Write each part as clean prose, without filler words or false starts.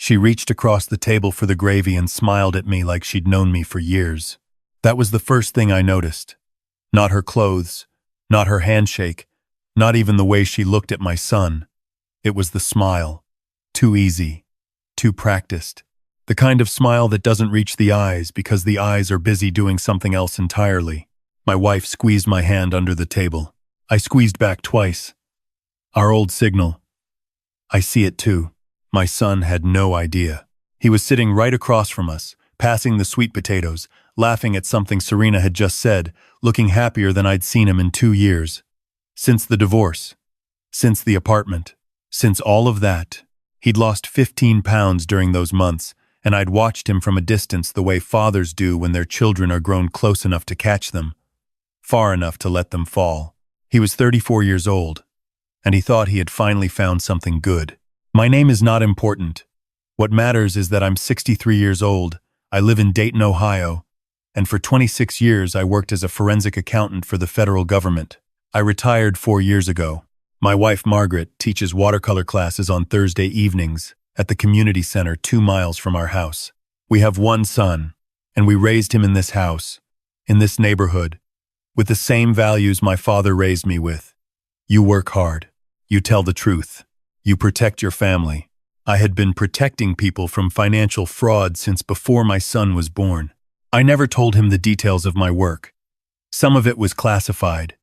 She reached across the table for the gravy and smiled at me like she'd known me for years. That was the first thing I noticed. Not her clothes, not her handshake, not even the way she looked at my son. It was the smile. Too easy. Too practiced. The kind of smile that doesn't reach the eyes because the eyes are busy doing something else entirely. My wife squeezed my hand under the table. I squeezed back twice. Our old signal. I see it too. My son had no idea. He was sitting right across from us, passing the sweet potatoes, laughing at something Serena had just said, looking happier than I'd seen him in 2 years. Since the divorce. Since the apartment. Since all of that. He'd lost 15 pounds during those months, and I'd watched him from a distance the way fathers do when their children are grown close enough to catch them, far enough to let them fall. He was 34 years old, and he thought he had finally found something good. My name is not important. What matters is that I'm 63 years old, I live in Dayton, Ohio, and for 26 years I worked as a forensic accountant for the federal government. I retired 4 years ago. My wife, Margaret, teaches watercolor classes on Thursday evenings at the community center 2 miles from our house. We have one son, and we raised him in this house, in this neighborhood, with the same values my father raised me with. You work hard. You tell the truth. You protect your family. I had been protecting people from financial fraud since before my son was born. I never told him the details of my work. Some of it was classified.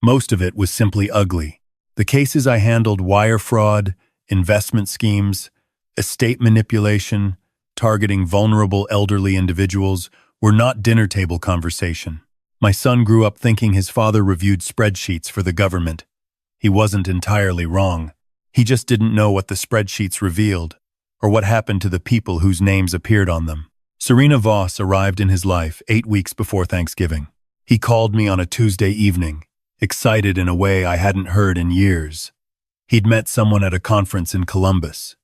Most of it was simply ugly. The cases I handled: wire fraud, investment schemes, estate manipulation, targeting vulnerable elderly individuals, were not dinner table conversation. My son grew up thinking his father reviewed spreadsheets for the government. He wasn't entirely wrong. He just didn't know what the spreadsheets revealed, or what happened to the people whose names appeared on them. Serena Voss arrived in his life 8 weeks before Thanksgiving. He called me on a Tuesday evening, excited in a way I hadn't heard in years. He'd met someone at a conference in Columbus.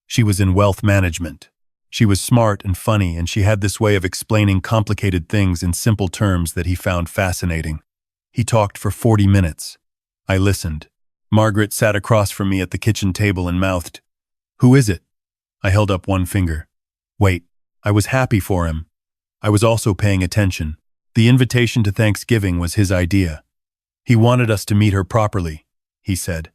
She was in wealth management. She was smart and funny, and she had this way of explaining complicated things in simple terms that he found fascinating. He talked for 40 minutes. I listened. Margaret sat across from me at the kitchen table and mouthed, "Who is it?" I held up one finger. Wait, I was happy for him. I was also paying attention. The invitation to Thanksgiving was his idea. He wanted us to meet her properly, he said.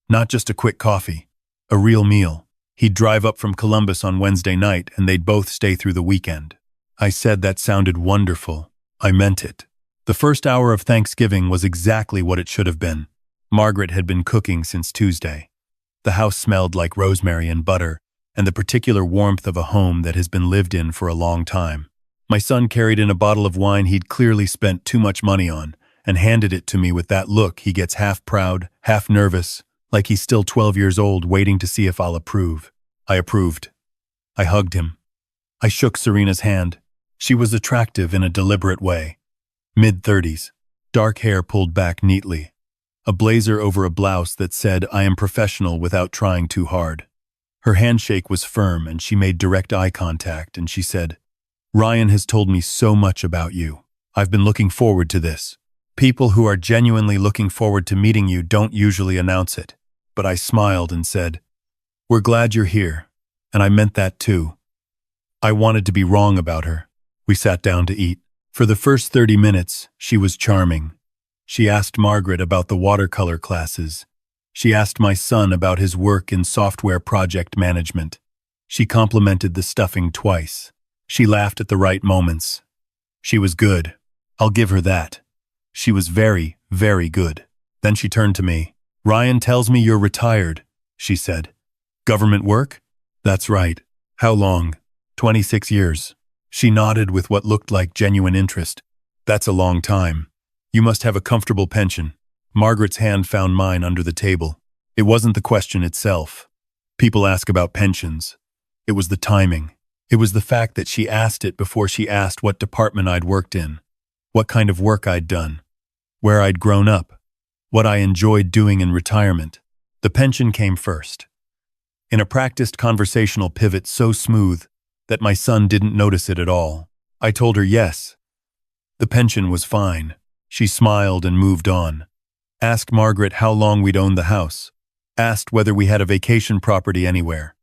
Not just a quick coffee, a real meal. He'd drive up from Columbus on Wednesday night and they'd both stay through the weekend. I said that sounded wonderful. I meant it. The first hour of Thanksgiving was exactly what it should have been. Margaret had been cooking since Tuesday. The house smelled like rosemary and butter, and the particular warmth of a home that has been lived in for a long time. My son carried in a bottle of wine he'd clearly spent too much money on, and handed it to me with that look he gets half proud, half nervous, like he's still 12 years old waiting to see if I'll approve. I approved. I hugged him. I shook Serena's hand. She was attractive in a deliberate way. Mid-30s, dark hair pulled back neatly. A blazer over a blouse that said, "I am professional," without trying too hard. Her handshake was firm and she made direct eye contact and she said, "Ryan has told me so much about you. I've been looking forward to this. People who are genuinely looking forward to meeting you don't usually announce it." But I smiled and said, "We're glad you're here." And I meant that too. I wanted to be wrong about her. We sat down to eat. For the first 30 minutes, she was charming. She asked Margaret about the watercolor classes. She asked my son about his work in software project management. She complimented the stuffing twice. She laughed at the right moments. She was good. I'll give her that. She was very, very good. Then she turned to me. "Ryan tells me you're retired," she said. "Government work?" "That's right." "How long?" 26 years. She nodded with what looked like genuine interest. "That's a long time. You must have a comfortable pension." Margaret's hand found mine under the table. It wasn't the question itself. People ask about pensions. It was the timing. It was the fact that she asked it before she asked what department I'd worked in, what kind of work I'd done, where I'd grown up, what I enjoyed doing in retirement. The pension came first. In a practiced conversational pivot so smooth that my son didn't notice it at all. I told her yes. The pension was fine. She smiled and moved on. Asked Margaret how long we'd owned the house. Asked whether we had a vacation property anywhere.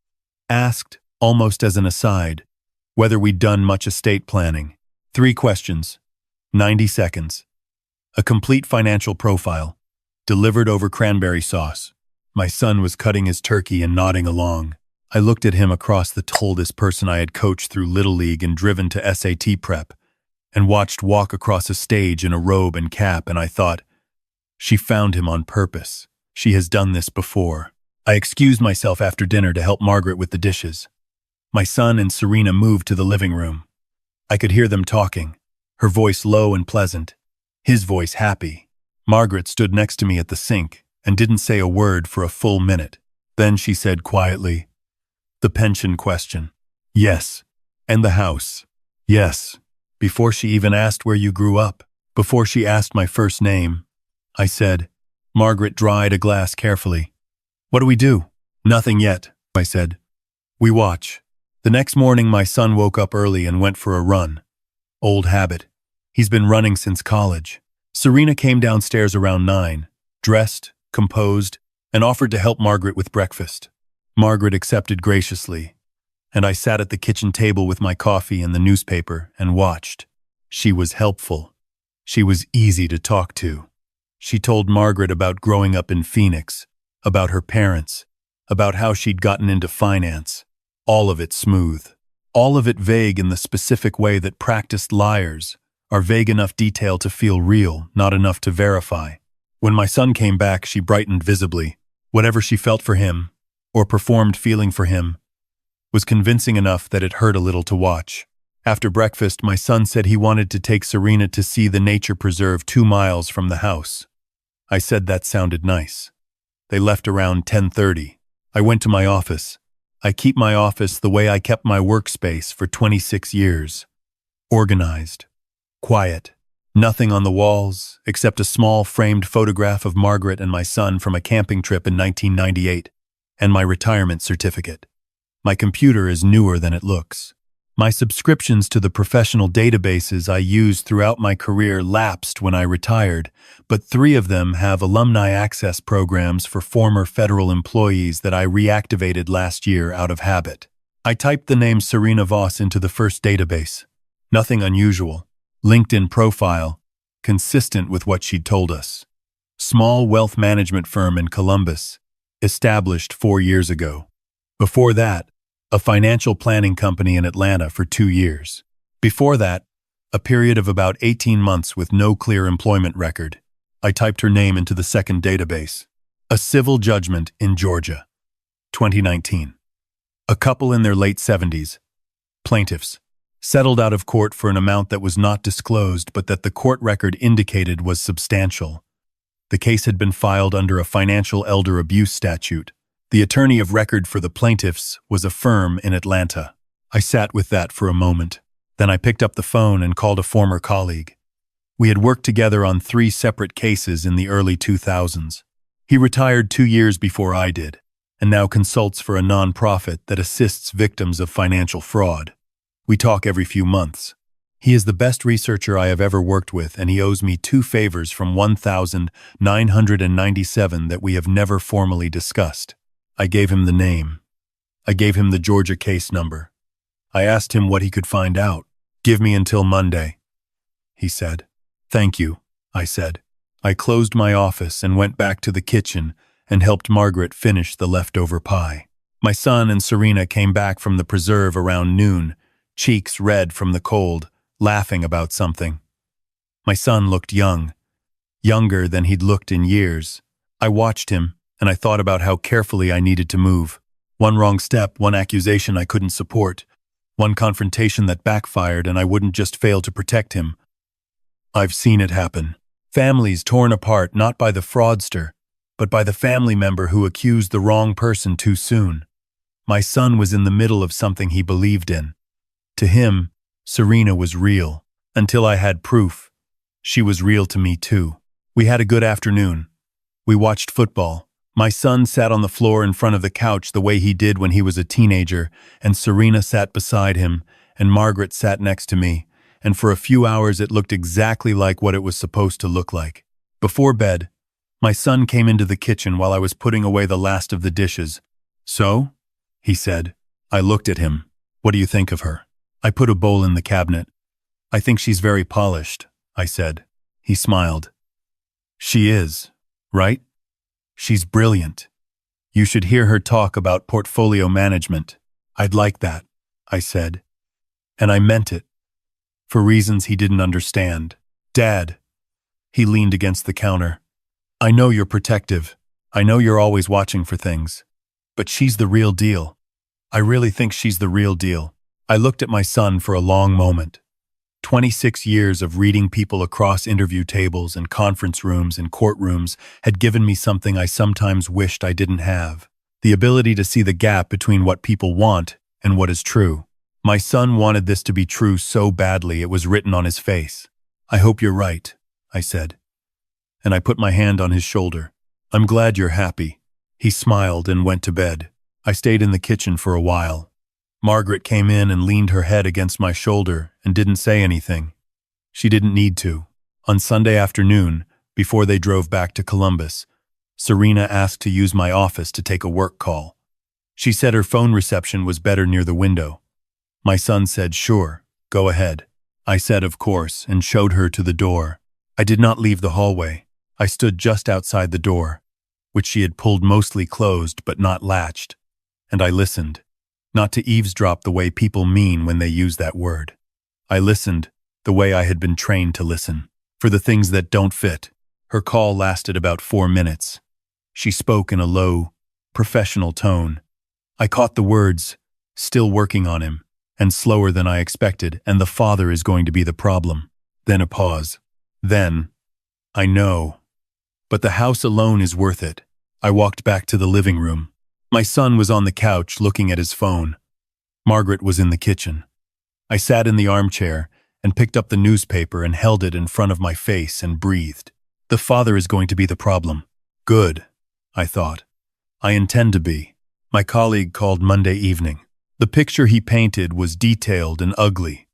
Asked, almost as an aside, whether we'd done much estate planning. 3 questions, 90 seconds. A complete financial profile, delivered over cranberry sauce. My son was cutting his turkey and nodding along. I looked at him across the oldest person I had coached through Little League and driven to SAT prep, and watched walk across a stage in a robe and cap, and I thought, she found him on purpose. She has done this before. I excused myself after dinner to help Margaret with the dishes. My son and Serena moved to the living room. I could hear them talking, her voice low and pleasant, his voice happy. Margaret stood next to me at the sink and didn't say a word for a full minute. Then she said quietly, "The pension question." "Yes." "And the house." "Yes." Before she even asked where you grew up, before she asked my first name, I said. Margaret dried a glass carefully. "What do we do?" "Nothing yet," I said. "We watch." The next morning my son woke up early and went for a run. Old habit. He's been running since college. Serena came downstairs around 9, dressed, composed, and offered to help Margaret with breakfast. Margaret accepted graciously, and I sat at the kitchen table with my coffee and the newspaper and watched. She was helpful. She was easy to talk to. She told Margaret about growing up in Phoenix, about her parents, about how she'd gotten into finance. All of it smooth. All of it vague in the specific way that practiced liars are vague enough detail to feel real, not enough to verify. When my son came back, she brightened visibly. Whatever she felt for him, or performed feeling for him, was convincing enough that it hurt a little to watch. After breakfast, my son said he wanted to take Serena to see the nature preserve 2 miles from the house. I said that sounded nice. They left around 10:30. I went to my office. I keep my office the way I kept my workspace for 26 years. Organized. Quiet. Nothing on the walls, except a small framed photograph of Margaret and my son from a camping trip in 1998, and my retirement certificate. My computer is newer than it looks. My subscriptions to the professional databases I used throughout my career lapsed when I retired, but 3 of them have alumni access programs for former federal employees that I reactivated last year out of habit. I typed the name Serena Voss into the first database. Nothing unusual. LinkedIn profile, consistent with what she'd told us. Small wealth management firm in Columbus, established 4 years ago. Before that, a financial planning company in Atlanta for 2 years. Before that, a period of about 18 months with no clear employment record. I typed her name into the second database. A civil judgment in Georgia. 2019. A couple in their late 70s. Plaintiffs. Settled out of court for an amount that was not disclosed but that the court record indicated was substantial. The case had been filed under a financial elder abuse statute. The attorney of record for the plaintiffs was a firm in Atlanta. I sat with that for a moment. Then I picked up the phone and called a former colleague. We had worked together on 3 separate cases in the early 2000s. He retired 2 years before I did, and now consults for a nonprofit that assists victims of financial fraud. We talk every few months. He is the best researcher I have ever worked with, and he owes me 2 favors from 1,997 that we have never formally discussed. I gave him the name. I gave him the Georgia case number. I asked him what he could find out. "Give me until Monday," he said. "Thank you," I said. I closed my office and went back to the kitchen and helped Margaret finish the leftover pie. My son and Serena came back from the preserve around noon, cheeks red from the cold, laughing about something. My son looked young, younger than he'd looked in years. I watched him, and I thought about how carefully I needed to move. One wrong step, one accusation I couldn't support, one confrontation that backfired, and I wouldn't just fail to protect him. I've seen it happen. Families torn apart not by the fraudster, but by the family member who accused the wrong person too soon. My son was in the middle of something he believed in. To him, Serena was real. Until I had proof, she was real to me too. We had a good afternoon. We watched football. My son sat on the floor in front of the couch the way he did when he was a teenager, and Serena sat beside him, and Margaret sat next to me, and for a few hours it looked exactly like what it was supposed to look like. Before bed, my son came into the kitchen while I was putting away the last of the dishes. "So?" he said. I looked at him. What do you think of her? I put a bowl in the cabinet. I think she's very polished, I said. He smiled. She is, right? She's brilliant. You should hear her talk about portfolio management. I'd like that, I said. And I meant it. For reasons he didn't understand. Dad. He leaned against the counter. I know you're protective. I know you're always watching for things. But she's the real deal. I really think she's the real deal. I looked at my son for a long moment. 26 years of reading people across interview tables and conference rooms and courtrooms had given me something I sometimes wished I didn't have. The ability to see the gap between what people want and what is true. My son wanted this to be true so badly it was written on his face. I hope you're right, I said. And I put my hand on his shoulder. I'm glad you're happy. He smiled and went to bed. I stayed in the kitchen for a while. Margaret came in and leaned her head against my shoulder and didn't say anything. She didn't need to. On Sunday afternoon, before they drove back to Columbus, Serena asked to use my office to take a work call. She said her phone reception was better near the window. My son said, sure, go ahead. I said, of course, and showed her to the door. I did not leave the hallway. I stood just outside the door, which she had pulled mostly closed but not latched, and I listened. Not to eavesdrop the way people mean when they use that word. I listened the way I had been trained to listen, for the things that don't fit. Her call lasted about 4 minutes. She spoke in a low, professional tone. I caught the words, still working on him, and slower than I expected, and the father is going to be the problem. Then a pause. Then, I know. But the house alone is worth it. I walked back to the living room. My son was on the couch looking at his phone. Margaret was in the kitchen. I sat in the armchair and picked up the newspaper and held it in front of my face and breathed. The father is going to be the problem. Good, I thought. I intend to be. My colleague called Monday evening. The picture he painted was detailed and ugly.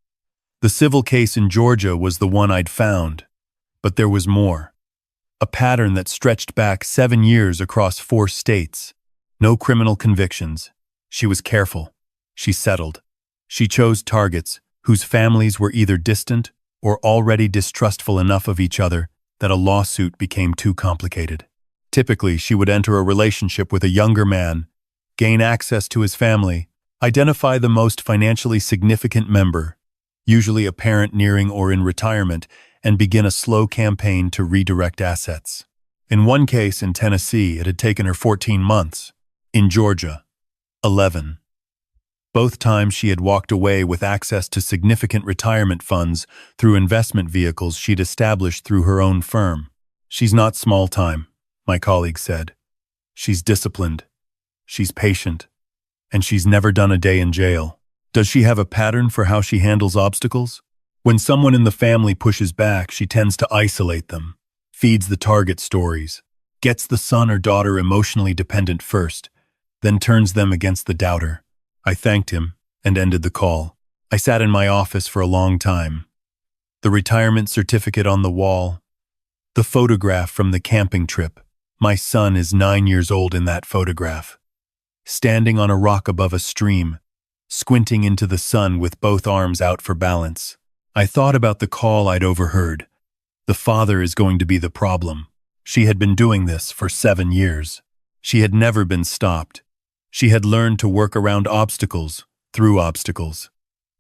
The civil case in Georgia was the one I'd found, but there was more. A pattern that stretched back 7 years across 4 states. No criminal convictions. She was careful. She settled. She chose targets whose families were either distant or already distrustful enough of each other that a lawsuit became too complicated. Typically, she would enter a relationship with a younger man, gain access to his family, identify the most financially significant member, usually a parent nearing or in retirement, and begin a slow campaign to redirect assets. In one case in Tennessee, it had taken her 14 months. In Georgia, 11. Both times she had walked away with access to significant retirement funds through investment vehicles she'd established through her own firm. She's not small time, my colleague said. She's disciplined. She's patient. And she's never done a day in jail. Does she have a pattern for how she handles obstacles? When someone in the family pushes back, she tends to isolate them, feeds the target stories, gets the son or daughter emotionally dependent first, then turns them against the doubter. I thanked him and ended the call. I sat in my office for a long time. The retirement certificate on the wall, the photograph from the camping trip. My son is 9 years old in that photograph. Standing on a rock above a stream, squinting into the sun with both arms out for balance. I thought about the call I'd overheard. The father is going to be the problem. She had been doing this for 7 years. She had never been stopped. She had learned to work around obstacles, through obstacles.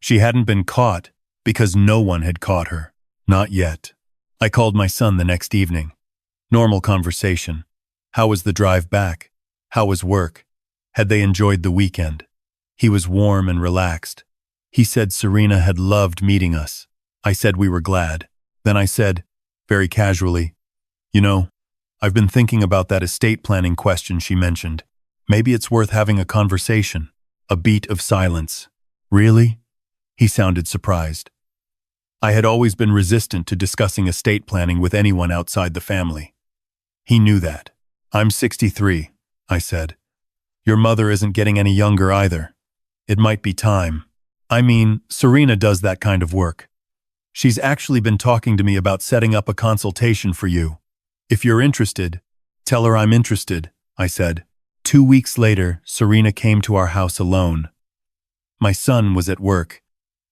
She hadn't been caught because no one had caught her. Not yet. I called my son the next evening. Normal conversation. How was the drive back? How was work? Had they enjoyed the weekend? He was warm and relaxed. He said Serena had loved meeting us. I said we were glad. Then I said, very casually, you know, I've been thinking about that estate planning question she mentioned. Maybe it's worth having a conversation. A beat of silence. Really? He sounded surprised. I had always been resistant to discussing estate planning with anyone outside the family. He knew that. I'm 63, I said. Your mother isn't getting any younger either. It might be time. I mean, Serena does that kind of work. She's actually been talking to me about setting up a consultation for you. If you're interested, tell her I'm interested, I said. 2 weeks later, Serena came to our house alone. My son was at work.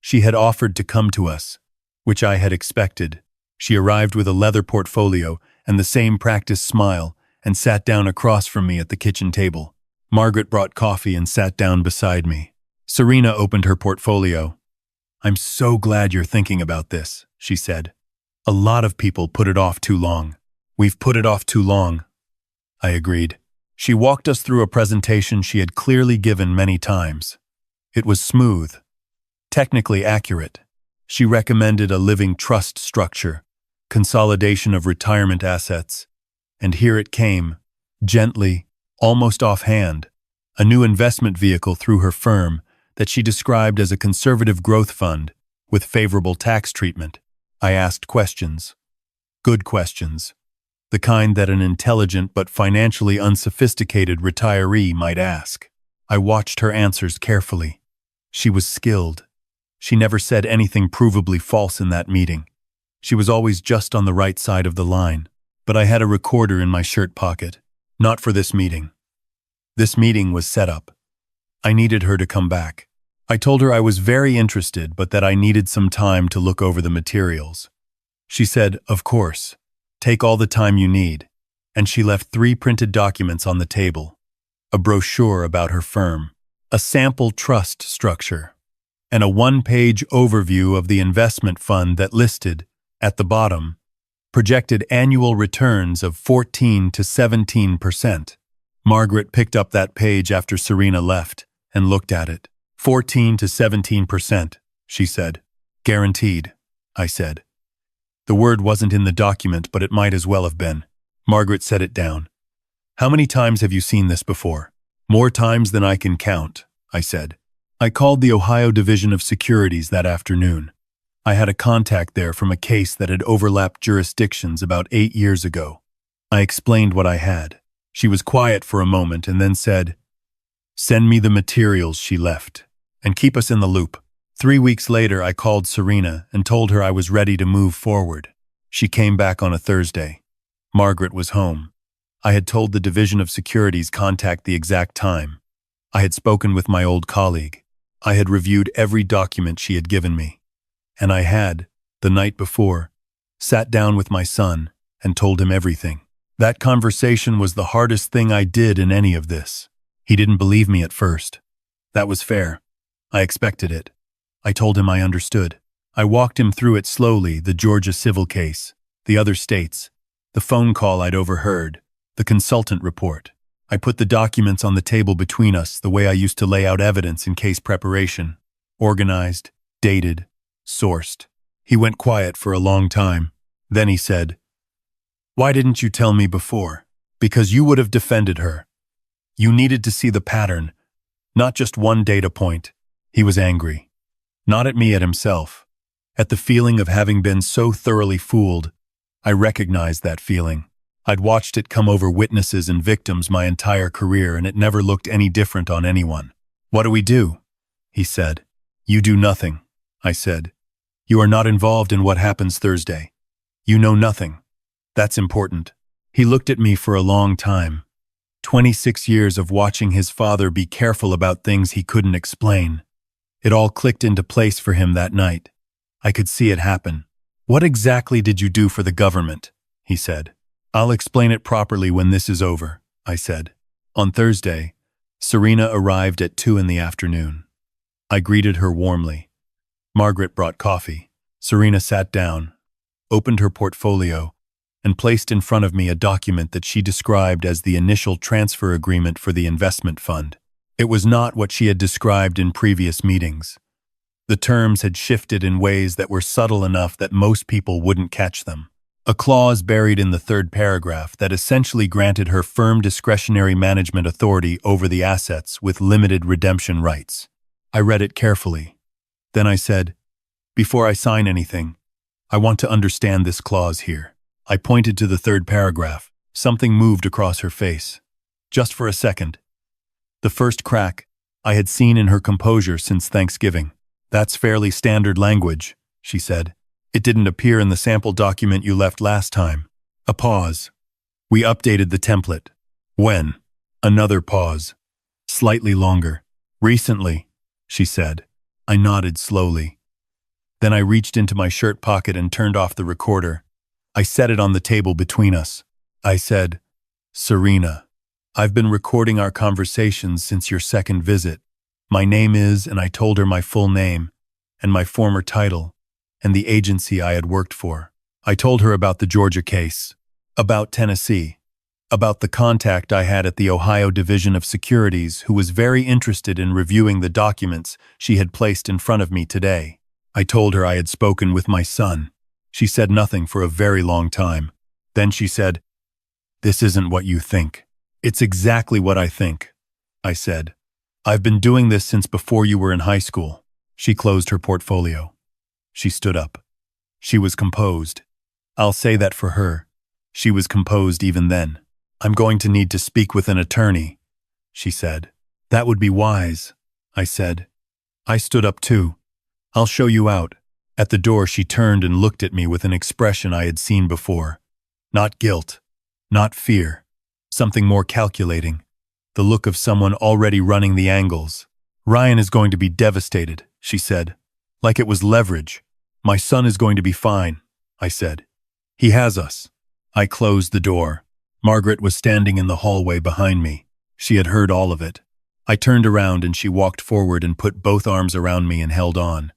She had offered to come to us, which I had expected. She arrived with a leather portfolio and the same practiced smile and sat down across from me at the kitchen table. Margaret brought coffee and sat down beside me. Serena opened her portfolio. "I'm so glad you're thinking about this," she said. "A lot of people put it off too long." "We've put it off too long," I agreed. She walked us through a presentation she had clearly given many times. It was smooth, technically accurate. She recommended a living trust structure, consolidation of retirement assets, and here it came, gently, almost offhand, a new investment vehicle through her firm that she described as a conservative growth fund with favorable tax treatment. I asked questions. Good questions. The kind that an intelligent but financially unsophisticated retiree might ask. I watched her answers carefully. She was skilled. She never said anything provably false in that meeting. She was always just on the right side of the line. But I had a recorder in my shirt pocket. Not for this meeting. This meeting was set up. I needed her to come back. I told her I was very interested, but that I needed some time to look over the materials. She said, "Of course. Take all the time you need." And she left 3 printed documents on the table. A brochure about her firm, a sample trust structure, and a 1-page overview of the investment fund that listed, at the bottom, projected annual returns of 14 to 17%. Margaret picked up that page after Serena left and looked at it. 14 to 17%, she said. Guaranteed, I said. The word wasn't in the document, but it might as well have been. Margaret set it down. "How many times have you seen this before?" "More times than I can count," I said. I called the Ohio Division of Securities that afternoon. I had a contact there from a case that had overlapped jurisdictions about 8 years ago. I explained what I had. She was quiet for a moment and then said, "Send me the materials," she left, "and keep us in the loop." 3 weeks later, I called Serena and told her I was ready to move forward. She came back on a Thursday. Margaret was home. I had told the Division of Securities contact the exact time. I had spoken with my old colleague. I had reviewed every document she had given me. And I had, the night before, sat down with my son and told him everything. That conversation was the hardest thing I did in any of this. He didn't believe me at first. That was fair. I expected it. I told him I understood. I walked him through it slowly, the Georgia civil case, the other states, the phone call I'd overheard, the consultant report. I put the documents on the table between us the way I used to lay out evidence in case preparation. Organized, dated, sourced. He went quiet for a long time. Then he said, "Why didn't you tell me before?" "Because you would have defended her. You needed to see the pattern, not just one data point." He was angry. Not at me, at himself. At the feeling of having been so thoroughly fooled. I recognized that feeling. I'd watched it come over witnesses and victims my entire career, and it never looked any different on anyone. "What do we do?" he said. "You do nothing," I said. "You are not involved in what happens Thursday. You know nothing. That's important." He looked at me for a long time. 26 years of watching his father be careful about things he couldn't explain. It all clicked into place for him that night. I could see it happen. "What exactly did you do for the government?" he said. "I'll explain it properly when this is over," I said. On Thursday, Serena arrived at 2 in the afternoon. I greeted her warmly. Margaret brought coffee. Serena sat down, opened her portfolio, and placed in front of me a document that she described as the initial transfer agreement for the investment fund. It was not what she had described in previous meetings. The terms had shifted in ways that were subtle enough that most people wouldn't catch them. A clause buried in the 3rd paragraph that essentially granted her firm discretionary management authority over the assets with limited redemption rights. I read it carefully. Then I said, "Before I sign anything, I want to understand this clause here." I pointed to the 3rd paragraph. Something moved across her face. Just for a second. The first crack I had seen in her composure since Thanksgiving. "That's fairly standard language," she said. "It didn't appear in the sample document you left last time." A pause. "We updated the template." "When?" Another pause. Slightly longer. "Recently." she said. I nodded slowly. Then I reached into my shirt pocket and turned off the recorder. I set it on the table between us. I said, Serena, I've been recording our conversations since your second visit. My name is, and I told her my full name, and my former title, and the agency I had worked for. I told her about the Georgia case, about Tennessee, about the contact I had at the Ohio Division of Securities who was very interested in reviewing the documents she had placed in front of me today. I told her I had spoken with my son. She said nothing for a very long time. Then she said, This isn't what you think. It's exactly what I think, I said. I've been doing this since before you were in high school. She closed her portfolio. She stood up. She was composed. I'll say that for her. She was composed even then. I'm going to need to speak with an attorney, she said. That would be wise, I said. I stood up too. I'll show you out. At the door she turned and looked at me with an expression I had seen before. Not guilt, not fear, something more calculating. The look of someone already running the angles. Ryan is going to be devastated, she said, like it was leverage. My son is going to be fine, I said. He has us. I closed the door. Margaret was standing in the hallway behind me. She had heard all of it. I turned around and she walked forward and put both arms around me and held on.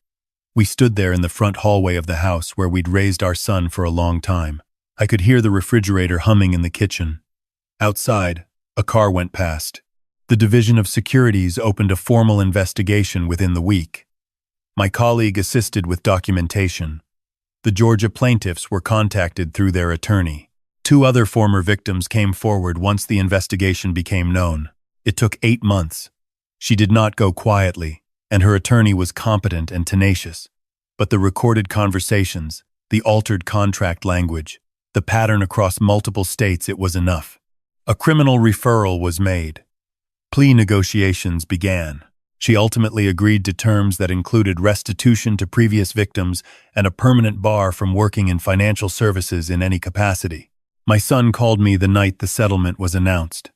We stood there in the front hallway of the house where we'd raised our son for a long time. I could hear the refrigerator humming in the kitchen. Outside, a car went past. The Division of Securities opened a formal investigation within the week. My colleague assisted with documentation. The Georgia plaintiffs were contacted through their attorney. 2 other former victims came forward once the investigation became known. It took 8 months. She did not go quietly, and her attorney was competent and tenacious. But the recorded conversations, the altered contract language, the pattern across multiple states, it was enough. A criminal referral was made. Plea negotiations began. She ultimately agreed to terms that included restitution to previous victims and a permanent bar from working in financial services in any capacity. My son called me the night the settlement was announced.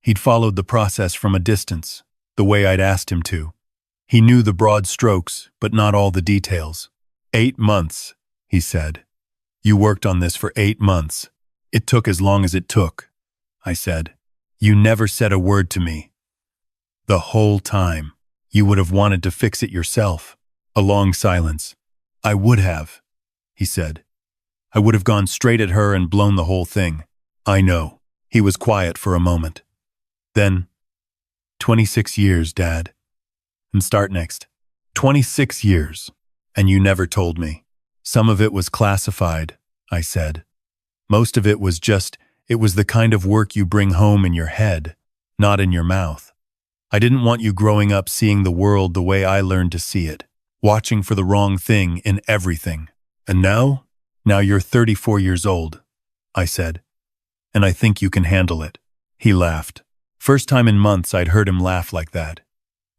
He'd followed the process from a distance, the way I'd asked him to. He knew the broad strokes, but not all the details. 8 months, he said. You worked on this for 8 months. It took as long as it took, I said. You never said a word to me. The whole time. You would have wanted to fix it yourself. A long silence. I would have, he said. I would have gone straight at her and blown the whole thing. I know. He was quiet for a moment. Then, 26 years, Dad. And start next. 26 years. And you never told me. Some of it was classified, I said. Most of it was it was the kind of work you bring home in your head, not in your mouth. I didn't want you growing up seeing the world the way I learned to see it, watching for the wrong thing in everything. And now you're 34 years old, I said. And I think you can handle it. He laughed. First time in months I'd heard him laugh like that.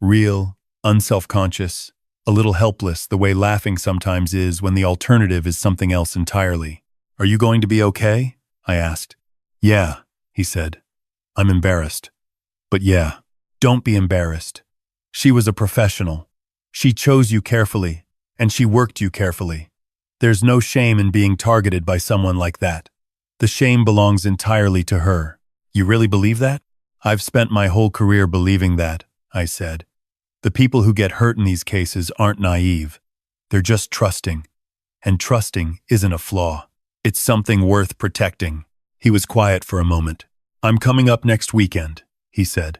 Real, unself-conscious, a little helpless the way laughing sometimes is when the alternative is something else entirely. Are you going to be okay? I asked. Yeah, he said. I'm embarrassed. But yeah, don't be embarrassed. She was a professional. She chose you carefully, and she worked you carefully. There's no shame in being targeted by someone like that. The shame belongs entirely to her. You really believe that? I've spent my whole career believing that, I said. The people who get hurt in these cases aren't naive. They're just trusting. And trusting isn't a flaw. It's something worth protecting. He was quiet for a moment. I'm coming up next weekend, he said.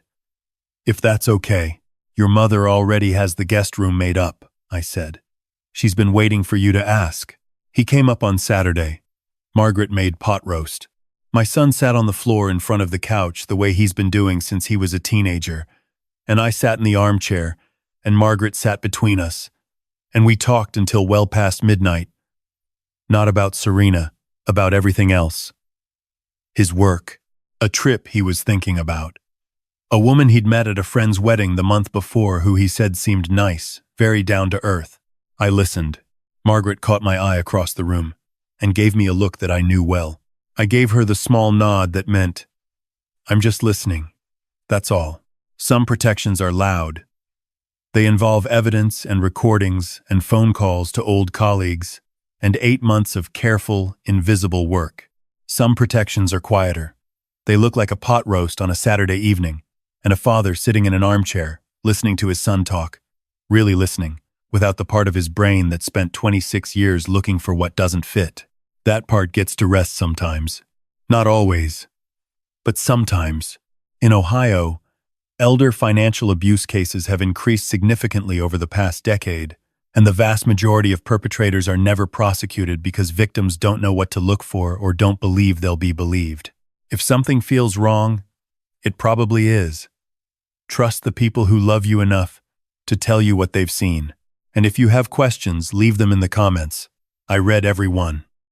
If that's okay. Your mother already has the guest room made up, I said. She's been waiting for you to ask. He came up on Saturday. Margaret made pot roast. My son sat on the floor in front of the couch the way he's been doing since he was a teenager, and I sat in the armchair, and Margaret sat between us, and we talked until well past midnight. Not about Serena, about everything else. His work, a trip he was thinking about. A woman he'd met at a friend's wedding the month before who he said seemed nice, very down to earth. I listened. Margaret caught my eye across the room and gave me a look that I knew well. I gave her the small nod that meant, I'm just listening. That's all. Some protections are loud. They involve evidence and recordings and phone calls to old colleagues, and 8 months of careful, invisible work. Some protections are quieter. They look like a pot roast on a Saturday evening, and a father sitting in an armchair, listening to his son talk, really listening, without the part of his brain that spent 26 years looking for what doesn't fit. That part gets to rest sometimes. Not always, but sometimes. In Ohio, elder financial abuse cases have increased significantly over the past decade, and the vast majority of perpetrators are never prosecuted because victims don't know what to look for or don't believe they'll be believed. If something feels wrong, it probably is. Trust the people who love you enough to tell you what they've seen. And if you have questions, leave them in the comments. I read every one.